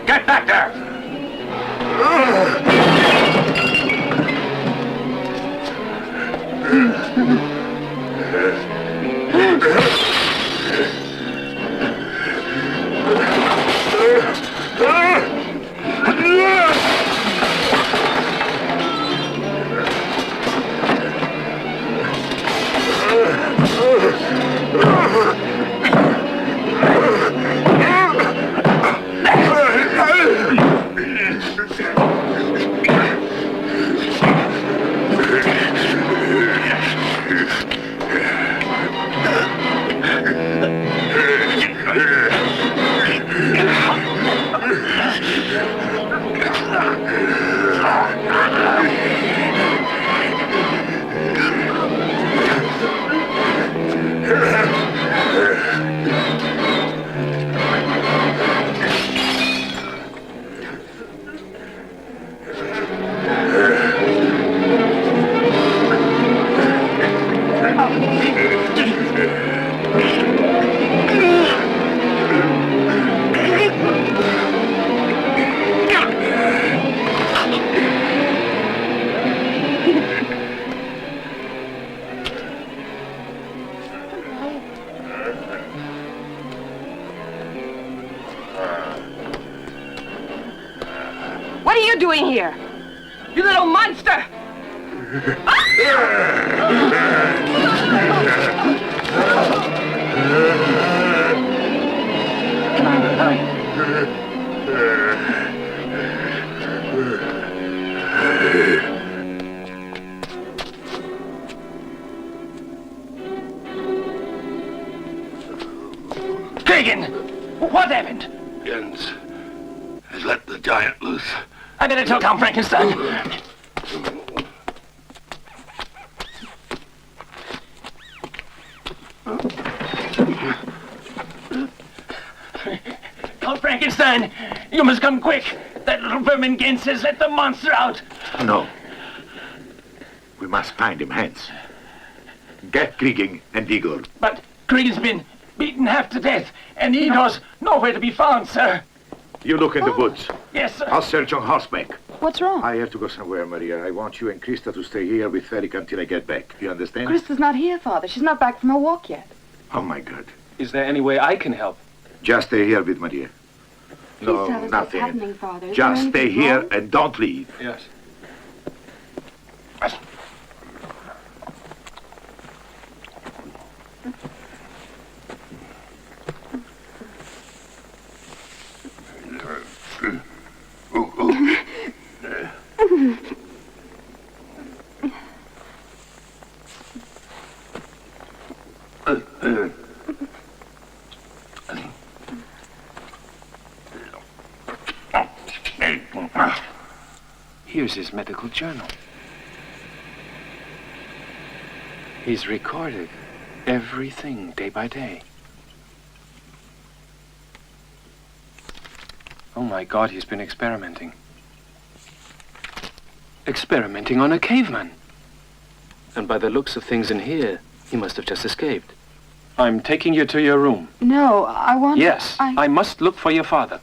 Get back there. What are you doing here? You little monster! Hagen! What happened? Jens has let the giant loose. I better tell Count Frankenstein. Count Frankenstein, you must come quick. That little vermin Gens has let the monster out. No. We must find him, Hans. Get Krieging and Igor. But Krieg's been beaten half to death, and Igor's nowhere to be found, sir. You look in the woods. Yes, sir. I'll search on horseback. What's wrong? I have to go somewhere, Maria. I want you and Krista to stay here with Eric until I get back. You understand? Krista's not here, Father. She's not back from her walk yet. Oh, my God. Is there any way I can help? Just stay here with Maria. Please No, tell us nothing. what's happening, Father. Is Just there stay anything here wrong? and don't leave. Yes. Here's his medical journal. He's recorded everything day by day. Oh my God, he's been experimenting. Experimenting on a caveman. And by the looks of things in here, he must have just escaped. I'm taking you to your room. No, I want... Yes, I must look for your father.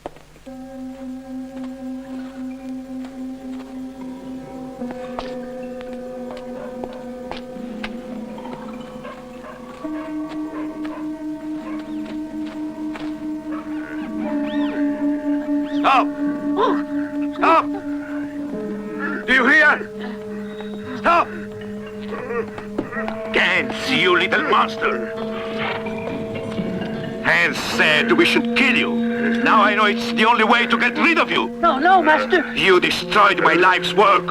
Stop! Stop! Do you hear? Stop! Gans, you little monster! Hans said we should kill you. Now I know it's the only way to get rid of you. No, no, Master. You destroyed my life's work.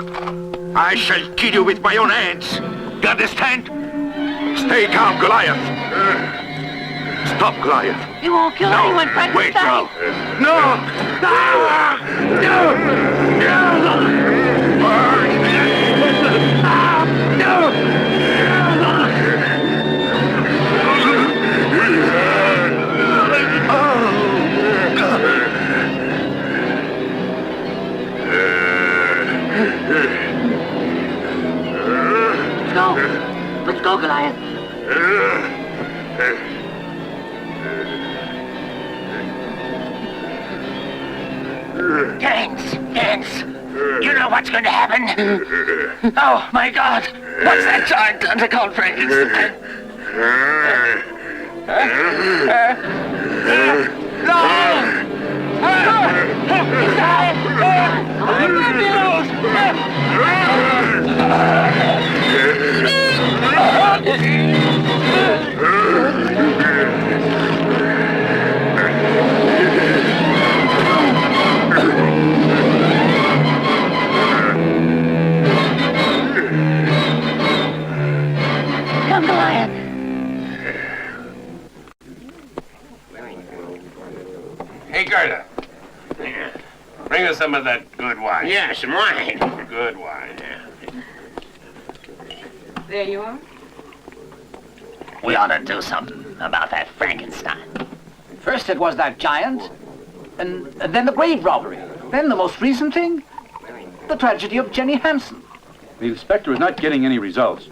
I shall kill you with my own hands. You understand? Stay calm, Goliath. Stop, Goliath. You won't kill anyone, Frankenstein. Wait, no. No! Let's go, Goliath. Gans, you know what's going to happen? Oh, my God, what's that giant done to Count Frankenstein? Come, Goliath. Hey, Gerda. Bring us some of that good wine. Yeah, some wine. Good wine. There you are. We ought to do something about that Frankenstein. First it was that giant, and then the grave robbery. Then the most recent thing, the tragedy of Jenny Hansen. The inspector is not getting any results.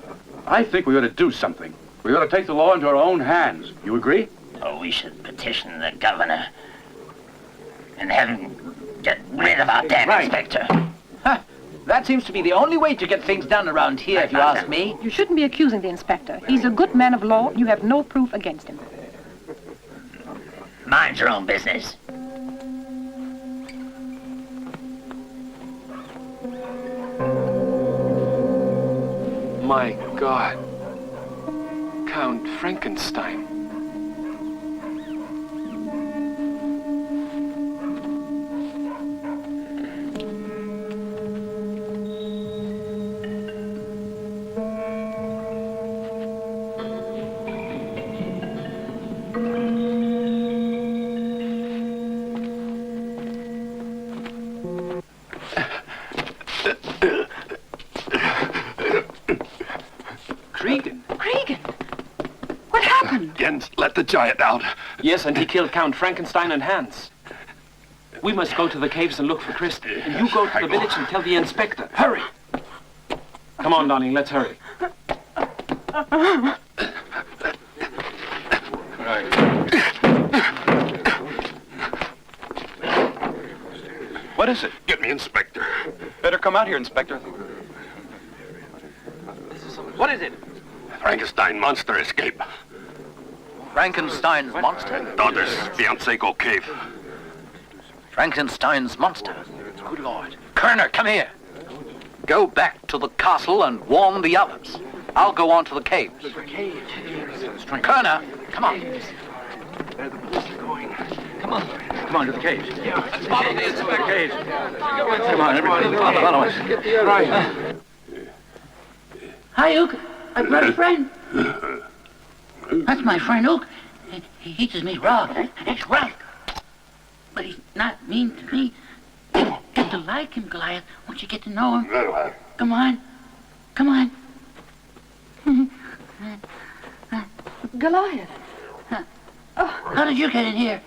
I think we ought to do something. We ought to take the law into our own hands. You agree? Oh, we should petition the governor and have him get rid of our damn inspector. Huh. That seems to be the only way to get things done around here, if you ask me. You shouldn't be accusing the inspector. He's a good man of law. You have no proof against him. Mind your own business. my God. Count Frankenstein. Let the giant out. Yes, and he killed Count Frankenstein and Hans. We must go to the caves and look for Christy. And you go to the village and tell the inspector. Hurry! Come on, darling, let's hurry. What is it? Get me, Inspector. Better come out here, Inspector. What is it? Frankenstein monster escape. Frankenstein's monster? Daughter's fiancé go cave. Frankenstein's monster? Good Lord. Kerner, come here. Go back to the castle and warn the others. I'll go on to the caves. Kerner, come on. There the police are going. Come on. Come on to the caves. Let's follow the inspector. Caves. Come on, everybody. Follow us. Get the other Right. Hi, Ook. I brought a friend. That's my friend, Ook. He eats his meat raw. It's rough. But he's not mean to me. Get to like him, Goliath, once you get to know him. Come on. Come on. Goliath. How did you get in here?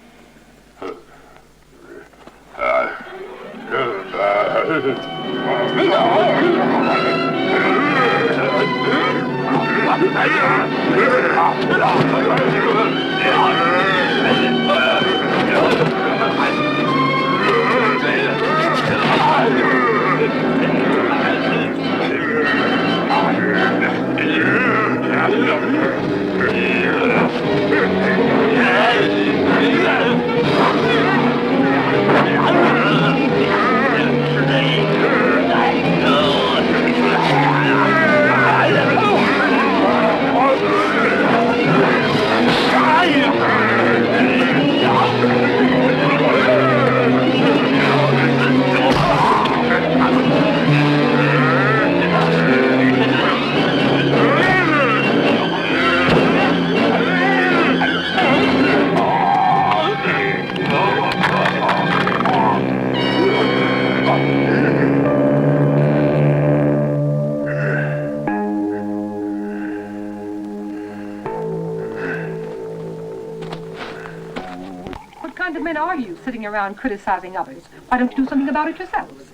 Sitting around criticizing others. Why don't you do something about it yourselves?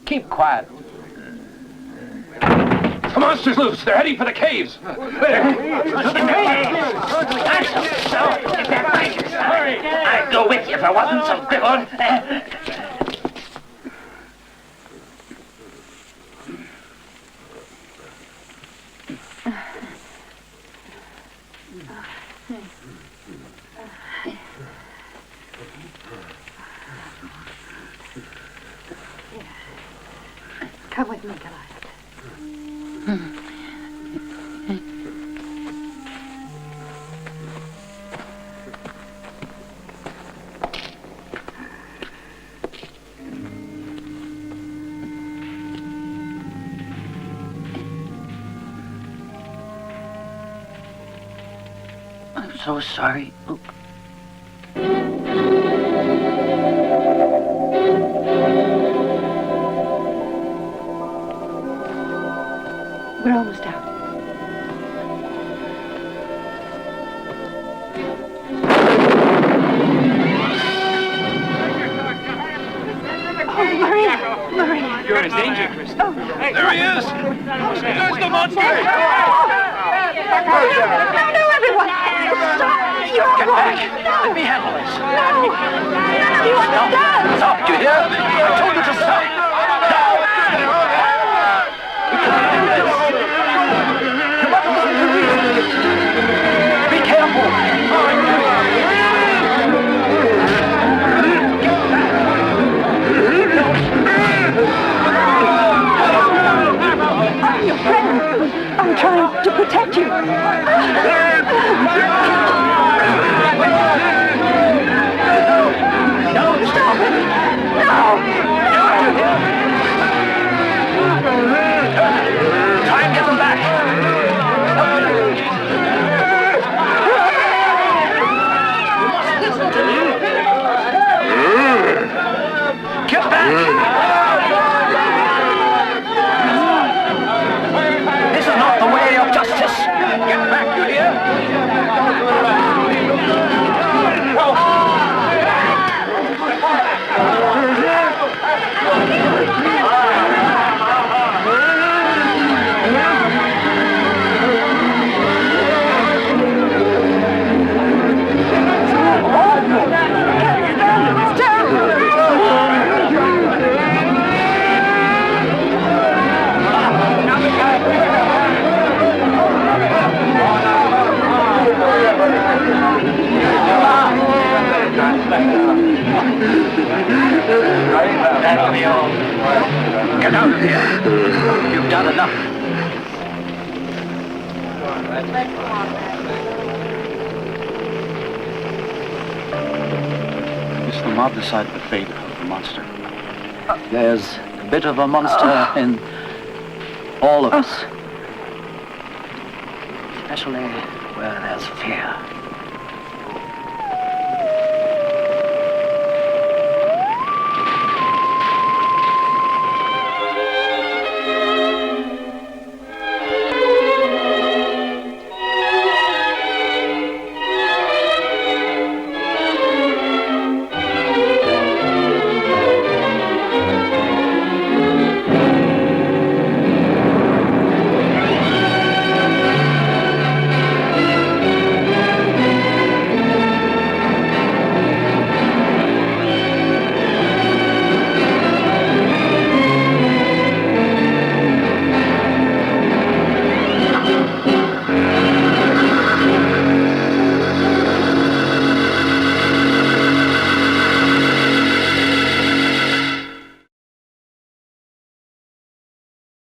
Keep quiet. The monster's loose. They're heading for the caves. I'd go with you if I wasn't so crippled. Come with me, Goliath. I'm so sorry, Ook. We're almost out. Oh, Maria! Maria! You're in danger, Christy. Oh. Hey, there he is! There's the monster! No, everyone! Stop! You're all right! Let me handle this. No! None of you understand! Stop, do you hear? I told you to stop. Be careful! Your friend! This is not the way of justice. Get back, you hear? That'll be all. Get out of here. You've done enough. It's the mob decided the fate of the monster. There's a bit of a monster in all of us. Especially where there's fear.